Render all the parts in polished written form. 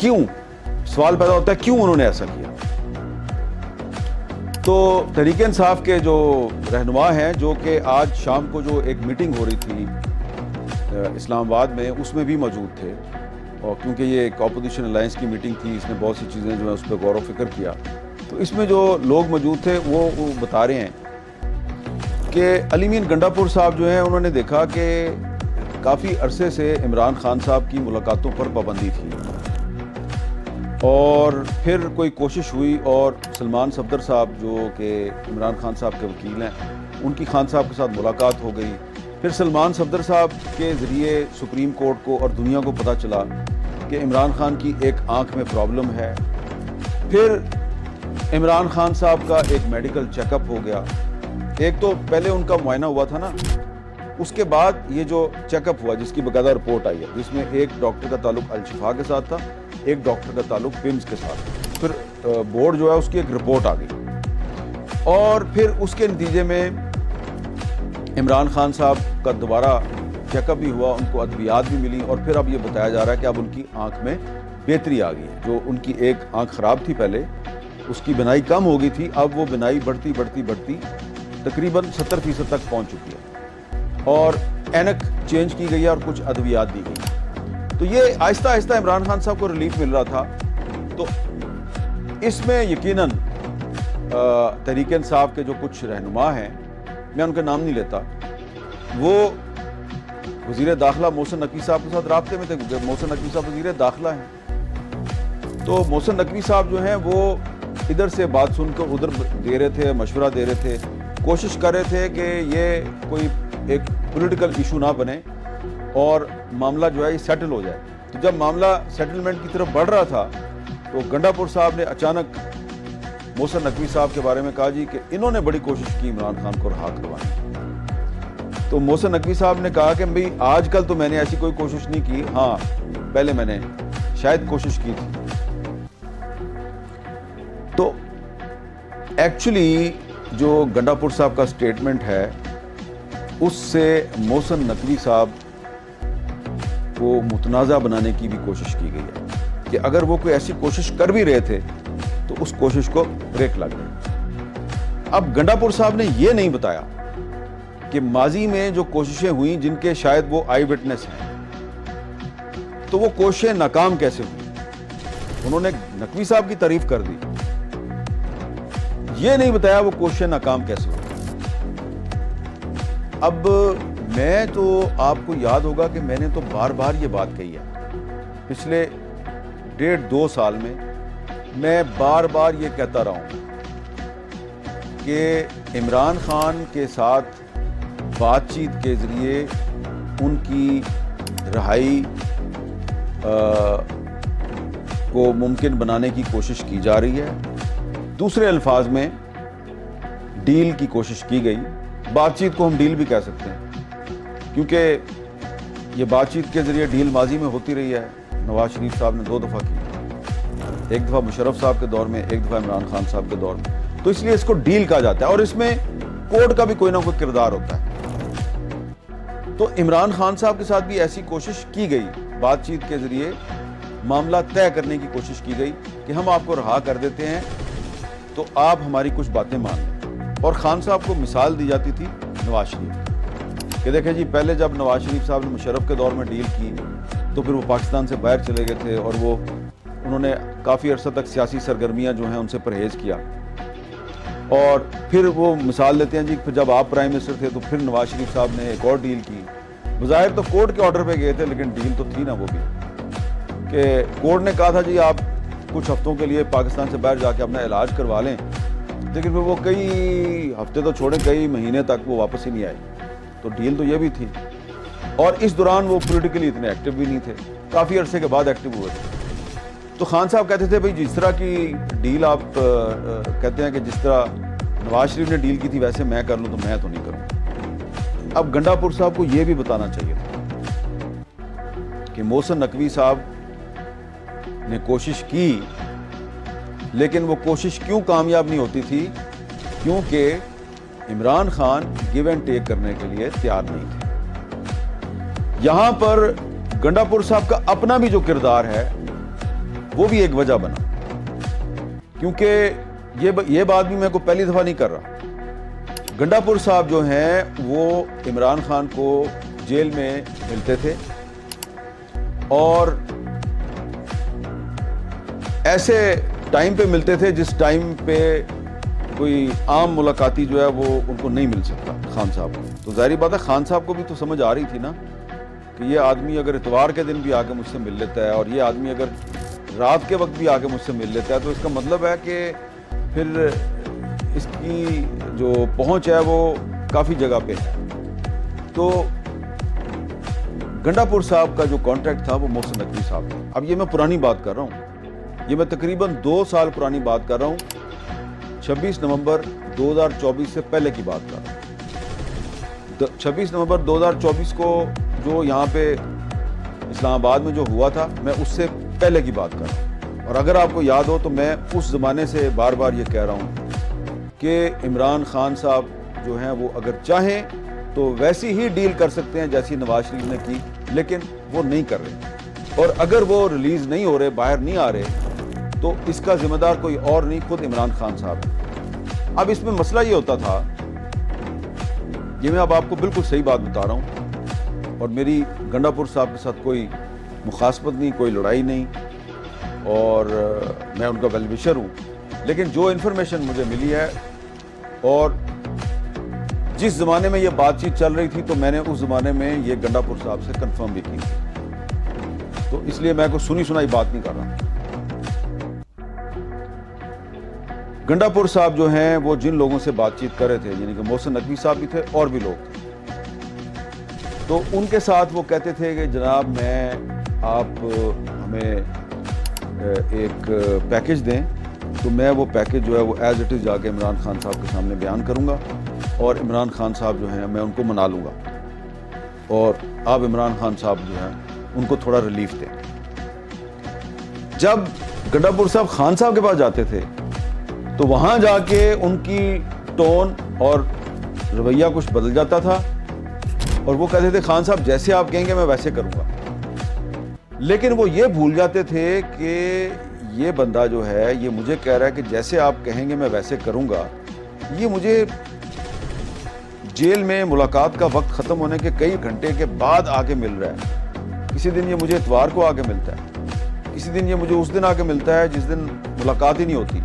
کیوں سوال پیدا ہوتا ہے کیوں انہوں نے ایسا کیا. تو تحریک انصاف کے جو رہنما ہیں جو کہ آج شام کو جو ایک میٹنگ ہو رہی تھی اسلام آباد میں اس میں بھی موجود تھے, اور کیونکہ یہ ایک اپوزیشن الائنس کی میٹنگ تھی اس میں بہت سی چیزیں جو ہیں اس پہ غور و فکر کیا, تو اس میں جو لوگ موجود تھے وہ بتا رہے ہیں کہ علی مین گنڈا پور صاحب جو ہیں انہوں نے دیکھا کہ کافی عرصے سے عمران خان صاحب کی ملاقاتوں پر پابندی تھی, اور پھر کوئی کوشش ہوئی اور سلمان صفدر صاحب جو کہ عمران خان صاحب کے وکیل ہیں ان کی خان صاحب کے ساتھ ملاقات ہو گئی. پھر سلمان صفدر صاحب کے ذریعے سپریم کورٹ کو اور دنیا کو پتہ چلا کہ عمران خان کی ایک آنکھ میں پرابلم ہے. پھر عمران خان صاحب کا ایک میڈیکل چیک اپ ہو گیا. ایک تو پہلے ان کا معائنہ ہوا تھا نا, اس کے بعد یہ جو چیک اپ ہوا جس کی باقاعدہ رپورٹ آئی ہے, جس میں ایک ڈاکٹر کا تعلق الشفا کے ساتھ تھا, ایک ڈاکٹر کا تعلق پمز کے ساتھ. پھر بورڈ جو ہے اس کی ایک رپورٹ آ گئی, اور پھر اس کے نتیجے میں عمران خان صاحب کا دوبارہ چیک اپ بھی ہوا, ان کو ادویات بھی ملی, اور پھر اب یہ بتایا جا رہا ہے کہ اب ان کی آنکھ میں بہتری آ گئی ہے. جو ان کی ایک آنکھ خراب تھی پہلے, اس کی بینائی کم ہو گئی تھی, اب وہ بینائی بڑھتی بڑھتی بڑھتی تقریباً 70% تک پہنچ چکی ہے, اور اینک چینج کی گئی ہے اور کچھ ادویات دی گئی. تو یہ آہستہ آہستہ عمران خان صاحب کو ریلیف مل رہا تھا. تو اس میں یقیناً تحریک انصاف کے جو کچھ رہنما ہیں, میں ان کا نام نہیں لیتا, وہ وزیر داخلہ محسن نقوی صاحب کے ساتھ رابطے میں تھے. محسن نقوی صاحب وزیر داخلہ ہیں, تو محسن نقوی صاحب جو ہیں وہ ادھر سے بات سن کر ادھر دے رہے تھے, مشورہ دے رہے تھے, کوشش کر رہے تھے کہ یہ کوئی ایک پولیٹیکل ایشو نہ بنے اور معاملہ جو ہے یہ سیٹل ہو جائے. تو جب معاملہ سیٹلمنٹ کی طرف بڑھ رہا تھا تو گنڈا پور صاحب نے اچانک محسن نقوی صاحب کے بارے میں کہا جی کہ انہوں نے بڑی کوشش کی عمران خان کو رہا کروانے. تو محسن نقوی صاحب نے کہا کہ بھئی آج کل تو میں نے ایسی کوئی کوشش نہیں کی, ہاں پہلے میں نے شاید کوشش کی تھی. تو ایکچولی جو گنڈا پور صاحب کا سٹیٹمنٹ ہے اس سے محسن نقوی صاحب کو متنازع بنانے کی بھی کوشش کی گئی ہے کہ اگر وہ کوئی ایسی کوشش کر بھی رہے تھے تو اس کوشش کو بریک لگ گئی. اب گنڈا پور صاحب نے یہ نہیں بتایا کہ ماضی میں جو کوششیں ہوئیں جن کے شاید وہ آئی وٹنس ہیں, تو وہ کوششیں ناکام کیسے ہوئی. انہوں نے نقوی صاحب کی تعریف کر دی, یہ نہیں بتایا وہ کوششیں ناکام کیسے ہوئی. اب میں تو آپ کو یاد ہوگا کہ میں نے تو بار بار یہ بات کہی ہے, پچھلے 1.5-2 سال میں بار بار یہ کہتا رہا ہوں کہ عمران خان کے ساتھ بات چیت کے ذریعے ان کی رہائی کو ممکن بنانے کی کوشش کی جا رہی ہے. دوسرے الفاظ میں ڈیل کی کوشش کی گئی. بات چیت کو ہم ڈیل بھی کہہ سکتے ہیں کیونکہ یہ بات چیت کے ذریعے ڈیل ماضی میں ہوتی رہی ہے. نواز شریف صاحب نے 2 دفعہ کی, ایک دفعہ مشرف صاحب کے دور میں, ایک دفعہ عمران خان صاحب کے دور میں. تو اس لیے اس کو ڈیل کہا جاتا ہے, اور اس میں کورٹ کا بھی کوئی نہ کوئی کردار ہوتا ہے. تو عمران خان صاحب کے ساتھ بھی ایسی کوشش کی گئی, بات چیت کے ذریعے معاملہ طے کرنے کی کوشش کی گئی کہ ہم آپ کو رہا کر دیتے ہیں تو آپ ہماری کچھ باتیں مان لیں. اور خان صاحب کو مثال دی جاتی تھی نواز شریف کہ دیکھیں جی پہلے جب نواز شریف صاحب نے مشرف کے دور میں ڈیل کی تو پھر وہ پاکستان سے باہر چلے گئے تھے, اور انہوں نے کافی عرصہ تک سیاسی سرگرمیاں جو ہیں ان سے پرہیز کیا. اور پھر وہ مثال لیتے ہیں جی پھر جب آپ پرائم منسٹر تھے تو پھر نواز شریف صاحب نے ایک اور ڈیل کی. بظاہر تو کورٹ کے آرڈر پہ گئے تھے لیکن ڈیل تو تھی نا وہ بھی, کہ کورٹ نے کہا تھا جی آپ کچھ ہفتوں کے لیے پاکستان سے باہر جا کے اپنا علاج کروا لیں, لیکن پھر وہ کئی ہفتے تو چھوڑیں کئی مہینے تک وہ واپس ہی نہیں آئے. تو ڈیل تو یہ بھی تھی, اور اس دوران وہ پولیٹیکلی اتنے ایکٹیو بھی نہیں تھے, کافی عرصے کے بعد ایکٹیو ہوئے تھے. تو خان صاحب کہتے تھے بھئی جس طرح کی ڈیل آپ کہتے ہیں کہ جس طرح نواز شریف نے ڈیل کی تھی ویسے میں کر لوں تو میں تو نہیں کروں. اب گنڈا پور صاحب کو یہ بھی بتانا چاہیے تھا کہ محسن نقوی صاحب نے کوشش کی, لیکن وہ کوشش کیوں کامیاب نہیں ہوتی تھی, کیونکہ Imran Khan give and take کرنے کے لیے تیار نہیں تھے. یہاں پر گنڈا پور صاحب کا اپنا بھی جو کردار ہے وہ بھی ایک وجہ بنا، کیونکہ یہ بات بھی میں کو پہلی دفعہ نہیں کر رہا. گنڈاپور صاحب جو ہیں وہ عمران خان کو جیل میں ملتے تھے اور ایسے ٹائم پہ ملتے تھے جس ٹائم پہ کوئی عام ملاقاتی جو ہے وہ ان کو نہیں مل سکتا خان صاحب کو. تو ظاہری بات ہے خان صاحب کو بھی تو سمجھ آ رہی تھی نا کہ یہ آدمی اگر اتوار کے دن بھی آ کے مجھ سے مل لیتا ہے اور یہ آدمی اگر رات کے وقت بھی آ کے مجھ سے مل لیتا ہے تو اس کا مطلب ہے کہ پھر اس کی جو پہنچ ہے وہ کافی جگہ پہ ہے. تو گنڈاپور صاحب کا جو کانٹیکٹ تھا وہ محسن نقوی صاحب تھا. اب یہ میں پرانی بات کر رہا ہوں، یہ میں تقریباً 2 سال پرانی بات کر رہا ہوں، 26 نومبر 2024 سے پہلے کی بات کر رہا ہوں. 26 نومبر 2024 کو جو یہاں پہ اسلام آباد میں جو ہوا تھا میں اس سے پہلے کی بات کر رہا ہوں. اور اگر آپ کو یاد ہو تو میں اس زمانے سے بار بار یہ کہہ رہا ہوں کہ عمران خان صاحب جو ہیں وہ اگر چاہیں تو ویسی ہی ڈیل کر سکتے ہیں جیسی نواز شریف نے کی، لیکن وہ نہیں کر رہے. اور اگر وہ ریلیز نہیں ہو رہے، باہر نہیں آ رہے، تو اس کا ذمہ دار کوئی اور نہیں، خود عمران خان صاحب ہے. اب اس میں مسئلہ یہ ہوتا تھا، یہ میں اب آپ کو بالکل صحیح بات بتا رہا ہوں، اور میری گنڈاپور صاحب کے ساتھ کوئی مخاصمت نہیں، کوئی لڑائی نہیں، اور میں ان کا ویل وشر ہوں. لیکن جو انفارمیشن مجھے ملی ہے اور جس زمانے میں یہ بات چیت چل رہی تھی تو میں نے اس زمانے میں یہ گنڈاپور صاحب سے کنفرم بھی کی، تو اس لیے میں کوئی سنی سنائی بات نہیں کر رہا. گنڈاپور صاحب جو ہیں وہ جن لوگوں سے بات چیت کر رہے تھے، یعنی کہ محسن نقوی صاحب بھی تھے اور بھی لوگ تھے، تو ان کے ساتھ وہ کہتے تھے کہ جناب آپ ہمیں ایک پیکج دیں تو میں وہ پیکج جو ہے وہ ایز اٹ از جا کے عمران خان صاحب کے سامنے بیان کروں گا اور عمران خان صاحب جو ہیں میں ان کو منا لوں گا، اور آپ عمران خان صاحب جو ہیں ان کو تھوڑا ریلیف دیں. جب گنڈاپور صاحب خان صاحب کے پاس جاتے تھے تو وہاں جا کے ان کی ٹون اور رویہ کچھ بدل جاتا تھا اور وہ کہتے تھے خان صاحب جیسے آپ کہیں گے میں ویسے کروں گا. لیکن وہ یہ بھول جاتے تھے کہ یہ بندہ جو ہے یہ مجھے کہہ رہا ہے کہ جیسے آپ کہیں گے میں ویسے کروں گا. یہ مجھے جیل میں ملاقات کا وقت ختم ہونے کے کئی گھنٹے کے بعد آ کے مل رہا ہے. کسی دن یہ مجھے اتوار کو آ کے ملتا ہے، کسی دن یہ مجھے اس دن آ کے ملتا ہے جس دن ملاقات ہی نہیں ہوتی.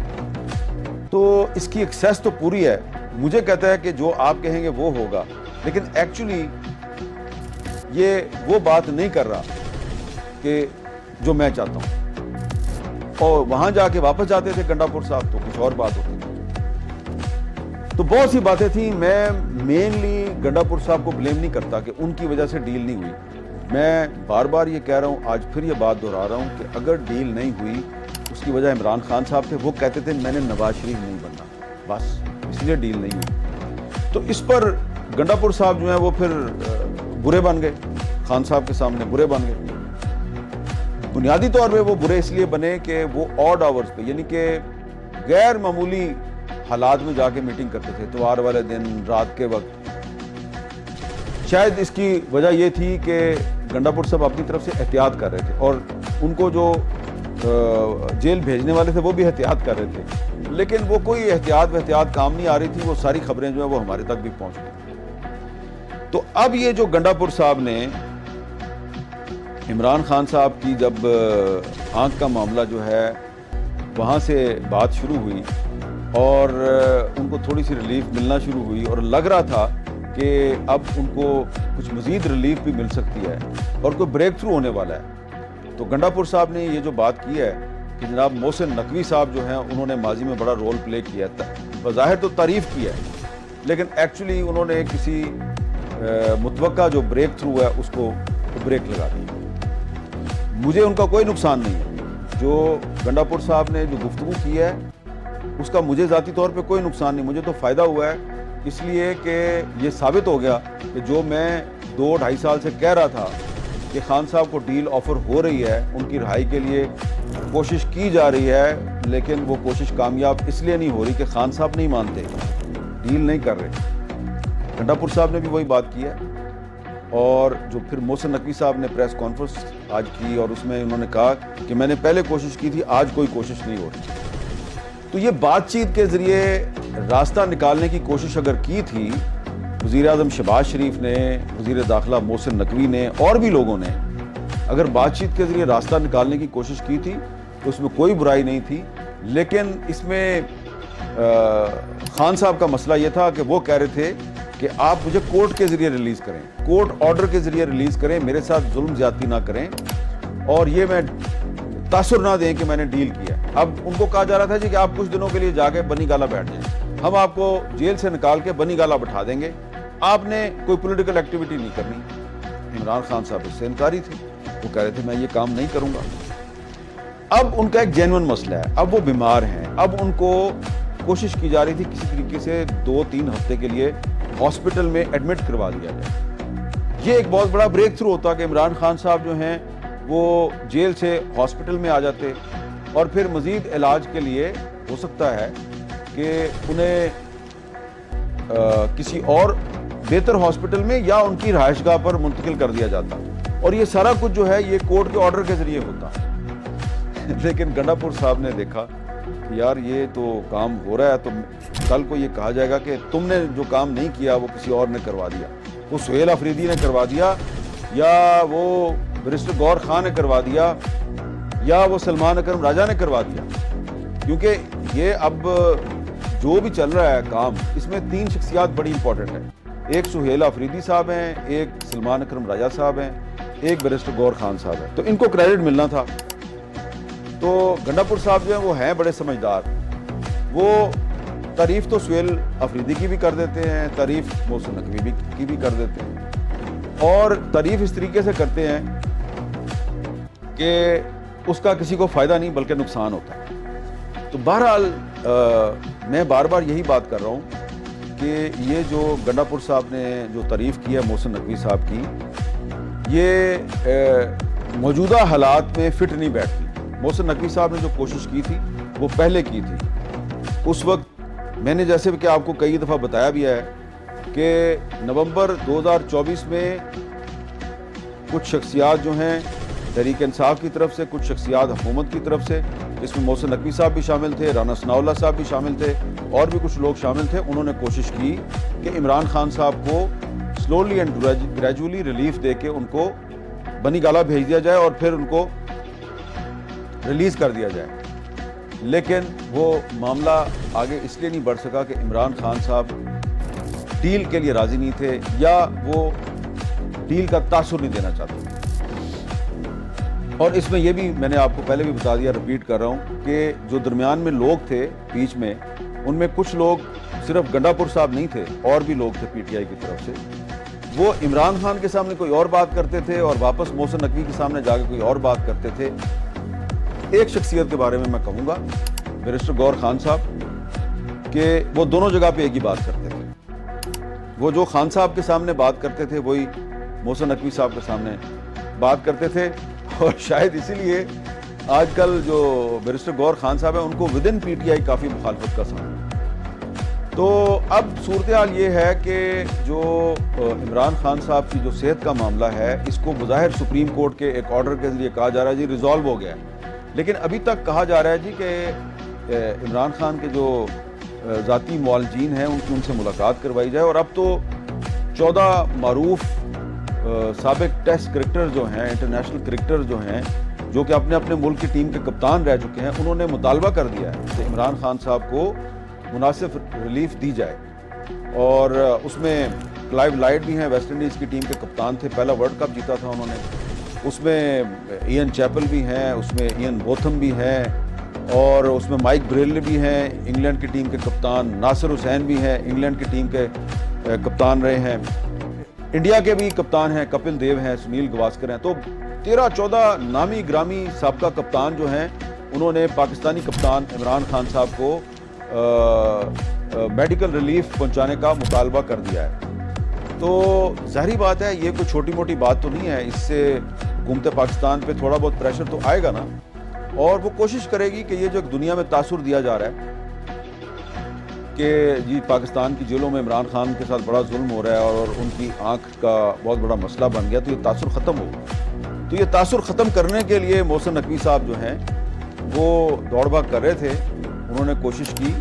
تو اس کی ایکسیس تو پوری ہے. مجھے کہتا ہے کہ جو آپ کہیں گے وہ ہوگا، لیکن ایکچولی یہ وہ بات نہیں کر رہا کہ جو میں چاہتا ہوں. اور وہاں جا کے واپس جاتے تھے گنڈاپور صاحب تو کچھ اور بات ہوتی تھی. تو بہت سی باتیں تھیں. میں مینلی گنڈاپور صاحب کو بلیم نہیں کرتا کہ ان کی وجہ سے ڈیل نہیں ہوئی. میں بار بار یہ کہہ رہا ہوں، آج پھر یہ بات دہرا رہا ہوں کہ اگر ڈیل نہیں ہوئی اس کی وجہ عمران خان صاحب تھے. وہ کہتے تھے میں نے نواز شریف نہیں بننا، بس اس لیے ڈیل نہیں ہوئی. تو اس پر گنڈاپور صاحب جو ہیں وہ پھر برے بن گئے، خان صاحب کے سامنے برے بن گئے. بنیادی طور پہ وہ برے اس لیے بنے کہ وہ آڈ آورز پہ، یعنی کہ غیر معمولی حالات میں جا کے میٹنگ کرتے تھے اتوار والے دن رات کے وقت. شاید اس کی وجہ یہ تھی کہ گنڈاپور صاحب اپنی طرف سے احتیاط کر رہے تھے اور ان کو جو جیل بھیجنے والے تھے وہ بھی احتیاط کر رہے تھے، لیکن وہ کوئی احتیاط کام نہیں آ رہی تھی. وہ ساری خبریں جو ہیں وہ ہمارے تک بھی پہنچ گئی. تو اب یہ جو گنڈاپور صاحب نے عمران خان صاحب کی جب آنکھ کا معاملہ جو ہے وہاں سے بات شروع ہوئی اور ان کو تھوڑی سی ریلیف ملنا شروع ہوئی اور لگ رہا تھا کہ اب ان کو کچھ مزید ریلیف بھی مل سکتی ہے اور کوئی بریک تھرو ہونے والا ہے، تو گنڈاپور صاحب نے یہ جو بات کی ہے کہ جناب محسن نقوی صاحب جو ہیں انہوں نے ماضی میں بڑا رول پلے کیا ہے. بظاہر تو تعریف کی ہے لیکن ایکچولی انہوں نے کسی متوقع جو بریک تھرو ہے اس کو بریک لگا دی. مجھے ان کا کوئی نقصان نہیں ہے. جو گنڈاپور صاحب نے جو گفتگو کی ہے اس کا مجھے ذاتی طور پہ کوئی نقصان نہیں. مجھے تو فائدہ ہوا ہے اس لیے کہ یہ ثابت ہو گیا کہ جو میں 2-2.5 سال سے کہہ رہا تھا کہ خان صاحب کو ڈیل آفر ہو رہی ہے، ان کی رہائی کے لیے کوشش کی جا رہی ہے، لیکن وہ کوشش کامیاب اس لیے نہیں ہو رہی کہ خان صاحب نہیں مانتے، ڈیل نہیں کر رہے. گنڈاپور صاحب نے بھی وہی بات کی ہے اور جو پھر محسن نقوی صاحب نے پریس کانفرنس آج کی اور اس میں انہوں نے کہا کہ میں نے پہلے کوشش کی تھی، آج کوئی کوشش نہیں ہو رہی۔ تو یہ بات چیت کے ذریعے راستہ نکالنے کی کوشش اگر کی تھی وزیر اعظم شہباز شریف نے، وزیر داخلہ محسن نقوی نے اور بھی لوگوں نے اگر بات چیت کے ذریعے راستہ نکالنے کی کوشش کی تھی تو اس میں کوئی برائی نہیں تھی، لیکن اس میں خان صاحب کا مسئلہ یہ تھا کہ وہ کہہ رہے تھے کہ آپ مجھے کورٹ کے ذریعے ریلیز کریں، کورٹ آرڈر کے ذریعے ریلیز کریں، میرے ساتھ ظلم زیادتی نہ کریں اور یہ میں تاثر نہ دیں کہ میں نے ڈیل کیا۔ اب ان کو کہا جا رہا تھا جی کہ آپ کچھ دنوں کے لیے جا کے بنی گالا بیٹھ جائیں، ہم آپ کو جیل سے نکال کے بنی گالا بٹھا دیں گے، آپ نے کوئی پولیٹیکل ایکٹیویٹی نہیں کرنی۔ عمران خان صاحب اس سے انکاری تھی، وہ کہہ رہے تھے میں یہ کام نہیں کروں گا۔ اب ان کا ایک جینون مسئلہ ہے، اب وہ بیمار ہیں، اب ان کو کوشش کی جا رہی تھی کسی طریقے سے 2-3 ہفتے کے لیے ہاسپٹل میں ایڈمٹ کروا دیا جائے۔ یہ ایک بہت بڑا بریک تھرو ہوتا کہ عمران خان صاحب جو ہیں وہ جیل سے ہاسپٹل میں آ جاتے اور پھر مزید علاج کے لیے ہو سکتا ہے کہ انہیں کسی اور بہتر ہاسپٹل میں یا ان کی رہائش گاہ پر منتقل کر دیا جاتا، اور یہ سارا کچھ جو ہے یہ کورٹ کے آرڈر کے ذریعے ہوتا۔ لیکن گنڈا پور صاحب نے دیکھا کہ یار یہ تو کام ہو رہا ہے، تو کل کو یہ کہا جائے گا کہ تم نے جو کام نہیں کیا وہ کسی اور نے کروا دیا، وہ سہیل آفریدی نے کروا دیا یا وہ بیرسٹر گور خان نے کروا دیا یا وہ سلمان اکرم راجہ نے کروا دیا، کیونکہ یہ اب جو بھی چل رہا ہے کام اس میں 3 شخصیات بڑی امپورٹنٹ ہیں، ایک سہیل آفریدی صاحب ہیں، ایک سلمان اکرم راجہ صاحب ہیں، ایک بیرسٹر گور خان صاحب ہیں، تو ان کو کریڈٹ ملنا تھا۔ تو گنڈا پور صاحب جو ہیں وہ ہیں بڑے سمجھدار، وہ تعریف تو سہیل آفریدی کی بھی کر دیتے ہیں، تعریف محسن نقوی کی بھی کر دیتے ہیں، اور تعریف اس طریقے سے کرتے ہیں کہ اس کا کسی کو فائدہ نہیں بلکہ نقصان ہوتا ہے۔ تو بہرحال میں بار بار یہی بات کر رہا ہوں کہ یہ جو گنڈا پور صاحب نے جو تعریف کی ہے محسن نقوی صاحب کی، یہ موجودہ حالات میں فٹ نہیں بیٹھتی۔ محسن نقوی صاحب نے جو کوشش کی تھی وہ پہلے کی تھی، اس وقت میں نے جیسے کہ آپ کو کئی دفعہ بتایا بھی ہے کہ نومبر 2024 میں کچھ شخصیات جو ہیں تحریک انصاف کی طرف سے، کچھ شخصیات حکومت کی طرف سے، اس میں محسن نقوی صاحب بھی شامل تھے، رانا ثناء اللہ صاحب بھی شامل تھے اور بھی کچھ لوگ شامل تھے، انہوں نے کوشش کی کہ عمران خان صاحب کو سلولی اینڈ گریجولی ریلیف دے کے ان کو بنی گالا بھیج دیا جائے اور پھر ان کو ریلیز کر دیا جائے، لیکن وہ معاملہ آگے اس لیے نہیں بڑھ سکا کہ عمران خان صاحب ڈیل کے لیے راضی نہیں تھے یا وہ ڈیل کا تاثر نہیں دینا چاہتے۔ اور اس میں یہ بھی میں نے آپ کو پہلے بھی بتا دیا، ریپیٹ کر رہا ہوں کہ جو درمیان میں لوگ تھے بیچ میں، ان میں کچھ لوگ صرف گنڈا پور صاحب نہیں تھے، اور بھی لوگ تھے پی ٹی آئی کی طرف سے، وہ عمران خان کے سامنے کوئی اور بات کرتے تھے اور واپس محسن نقوی کے سامنے جا کے کوئی اور بات کرتے تھے۔ ایک شخصیت کے بارے میں میں کہوں گا، بیرسٹر گور خان صاحب، کہ وہ دونوں جگہ پہ ایک ہی بات کرتے تھے، وہ جو خان صاحب کے سامنے بات کرتے تھے وہی محسن نقوی صاحب کے سامنے بات کرتے تھے، اور شاید اسی لیے آج کل جو بیرسٹر گور خان صاحب ہیں ان کو ودن پی ٹی آئی کافی مخالفت کا سامنا۔ تو اب صورتحال یہ ہے کہ جو عمران خان صاحب کی جو صحت کا معاملہ ہے، اس کو بظاہر سپریم کورٹ کے ایک آرڈر کے ذریعے کہا جا رہا ہے جی ریزالو ہو گیا ہے، لیکن ابھی تک کہا جا رہا ہے جی کہ عمران خان کے جو ذاتی معالجین ہیں ان سے ملاقات کروائی جائے، اور اب تو 14 معروف سابق ٹیسٹ کرکٹر جو ہیں، انٹرنیشنل کرکٹر جو ہیں، جو کہ اپنے اپنے ملک کی ٹیم کے کپتان رہ چکے ہیں، انہوں نے مطالبہ کر دیا ہے کہ عمران خان صاحب کو مناسب ریلیف دی جائے، اور اس میں کلائیو لائٹ بھی ہیں، ویسٹ انڈیز کی ٹیم کے کپتان تھے، پہلا ورلڈ کپ جیتا تھا انہوں نے، اس میں ایئن چیپل بھی ہیں، اس میں ایئن بوتھم بھی ہیں، اور اس میں مائک بریل بھی ہیں، انگلینڈ کی ٹیم کے کپتان، ناصر حسین بھی ہیں، انگلینڈ کی ٹیم کے کپتان رہے ہیں، انڈیا کے بھی کپتان ہیں، کپل دیو ہیں، سنیل گواسکر ہیں۔ تو 13-14 نامی گرامی سابقہ کپتان جو ہیں، انہوں نے پاکستانی کپتان عمران خان صاحب کو میڈیکل ریلیف پہنچانے کا مطالبہ کر دیا ہے۔ تو ظاہری بات ہے یہ کوئی چھوٹی موٹی بات تو نہیں ہے، اس سے حکومت پاکستان پہ تھوڑا بہت پریشر تو آئے گا نا، اور وہ کوشش کرے گی کہ یہ جو دنیا میں تاثر دیا جا رہا ہے کہ جی پاکستان کی جیلوں میں عمران خان کے ساتھ بڑا ظلم ہو رہا ہے اور ان کی آنکھ کا بہت بڑا مسئلہ بن گیا، تو یہ تاثر ختم ہو۔ تو یہ تاثر ختم کرنے کے لیے محسن نقوی صاحب جو ہیں وہ دوڑ بھاگ کر رہے تھے۔ انہوں نے کوشش کی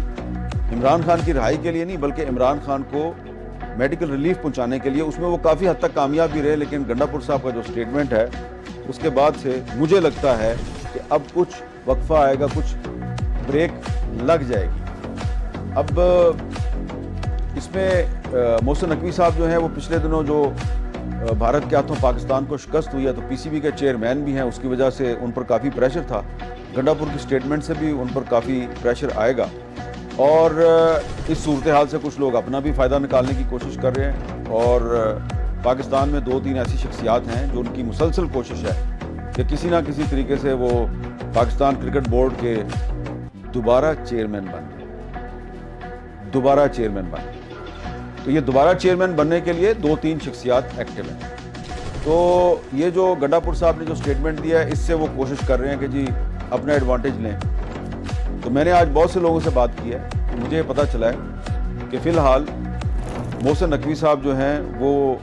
عمران خان کی رہائی کے لیے نہیں، بلکہ عمران خان کو میڈیکل ریلیف پہنچانے کے لیے۔ اس میں وہ کافی حد تک کامیاب بھی رہے، لیکن گنڈا پور صاحب کا جو سٹیٹمنٹ ہے اس کے بعد سے مجھے لگتا ہے کہ اب کچھ وقفہ آئے گا، کچھ بریک لگ جائے گی۔ اب اس میں محسن نقوی صاحب جو ہیں وہ پچھلے دنوں جو بھارت کے ہاتھوں پاکستان کو شکست ہوئی ہے، تو پی سی بی کے چیئرمین بھی ہیں، اس کی وجہ سے ان پر کافی پریشر تھا۔ گنڈا پور کی سٹیٹمنٹ سے بھی ان پر کافی پریشر آئے گا، اور اس صورتحال سے کچھ لوگ اپنا بھی فائدہ نکالنے کی کوشش کر رہے ہیں۔ اور پاکستان میں 2-3 ایسی شخصیات ہیں جو ان کی مسلسل کوشش ہے کہ کسی نہ کسی طریقے سے وہ پاکستان کرکٹ بورڈ کے دوبارہ چیئرمین بن گئے، دوبارہ چیئرمین بن گئے۔ تو یہ دوبارہ چیئرمین بننے کے لیے 2-3 شخصیات ایکٹیو ہیں۔ تو یہ جو گنڈا پور صاحب نے جو سٹیٹمنٹ دیا ہے، اس سے وہ کوشش کر رہے ہیں کہ جی اپنا ایڈوانٹیج لیں۔ تو میں نے آج بہت سے لوگوں سے بات کی ہے، مجھے پتہ چلا ہے کہ فی الحال محسن نقوی صاحب جو ہیں وہ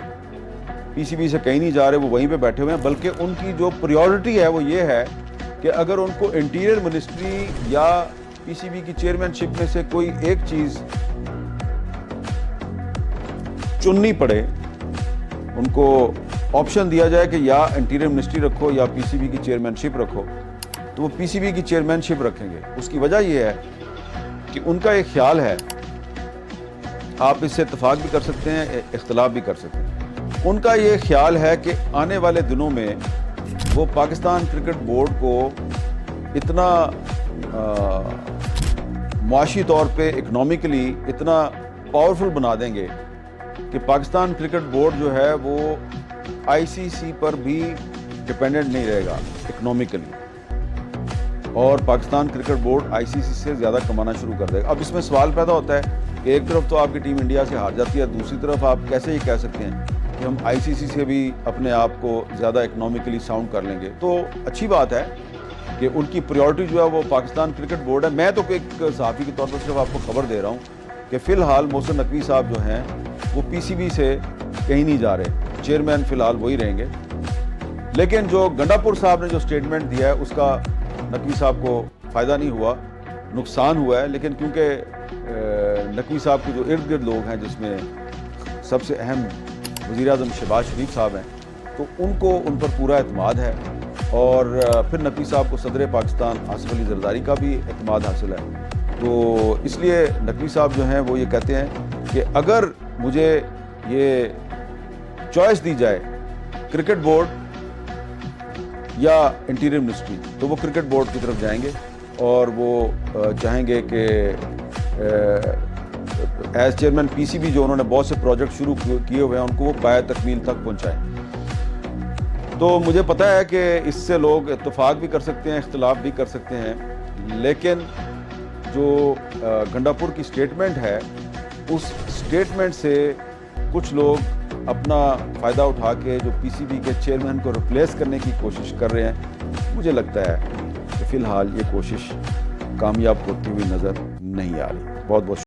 پی سی بی سے کہیں نہیں جا رہے، وہ وہیں پہ بیٹھے ہوئے ہیں، بلکہ ان کی جو پریورٹی ہے وہ یہ ہے کہ اگر ان کو انٹیریئر منسٹری یا پی سی بی کی چیئرمین شپ میں سے کوئی ایک چیز چننی پڑے، ان کو آپشن دیا جائے کہ یا انٹیریئر منسٹری رکھو یا پی سی بی کی چیئرمین شپ رکھو، تو وہ پی سی بی کی چیئرمین شپ رکھیں گے۔ اس کی وجہ یہ ہے کہ ان کا ایک خیال ہے، آپ اس سے اتفاق بھی کر سکتے ہیں، اختلاف بھی کر سکتے ہیں۔ ان کا یہ خیال ہے کہ آنے والے دنوں میں وہ پاکستان کرکٹ بورڈ کو اتنا معاشی طور پہ اکنامکلی اتنا پاورفل بنا دیں گے کہ پاکستان کرکٹ بورڈ جو ہے وہ آئی سی سی پر بھی ڈپینڈنٹ نہیں رہے گا اکنامکلی، اور پاکستان کرکٹ بورڈ آئی سی سی سے زیادہ کمانا شروع کر دے گا۔ اب اس میں سوال پیدا ہوتا ہے کہ ایک طرف تو آپ کی ٹیم انڈیا سے ہار جاتی ہے، دوسری طرف آپ کیسے یہ کہہ سکتے ہیں کہ ہم آئی سی سی سے بھی اپنے آپ کو زیادہ اکنامکلی ساؤنڈ کر لیں گے۔ تو اچھی بات ہے کہ ان کی پریورٹی جو ہے وہ پاکستان کرکٹ بورڈ ہے۔ میں تو ایک صحافی کے طور پر صرف آپ کو خبر دے رہا ہوں کہ فی الحال محسن نقوی صاحب جو ہیں وہ پی سی بی سے کہیں نہیں جا رہے، چیئرمین فی الحال وہی رہیں گے۔ لیکن جو گنڈا پور صاحب نے جو سٹیٹمنٹ دیا ہے اس کا نقوی صاحب کو فائدہ نہیں ہوا، نقصان ہوا ہے۔ لیکن کیونکہ نقوی صاحب کے جو ارد گرد لوگ ہیں، جس میں سب سے اہم وزیر اعظم شہباز شریف صاحب ہیں، تو ان کو ان پر پورا اعتماد ہے، اور پھر نقوی صاحب کو صدر پاکستان آصف علی زرداری کا بھی اعتماد حاصل ہے۔ تو اس لیے نقوی صاحب جو ہیں وہ یہ کہتے ہیں کہ اگر مجھے یہ چوائس دی جائے کرکٹ بورڈ یا انٹیریئر منسٹری، تو وہ کرکٹ بورڈ کی طرف جائیں گے، اور وہ چاہیں گے کہ as chairman P C B جو انہوں نے بہت سے پروجیکٹ شروع کیے ہوئے ہیں ان کو وہ پایہ تکمیل تک پہنچائیں۔ تو مجھے پتہ ہے کہ اس سے لوگ اتفاق بھی کر سکتے ہیں، اختلاف بھی کر سکتے ہیں، لیکن جو گنڈا پور کی سٹیٹمنٹ ہے، اس سٹیٹمنٹ سے کچھ لوگ اپنا فائدہ اٹھا کے جو پی سی بی کے چیئرمین کو ریپلیس کرنے کی کوشش کر رہے ہیں۔ مجھے لگتا ہے کہ فی الحال یہ کوشش کامیاب ہوتی ہوئی نظر نہیں آ رہی۔ بہت بہت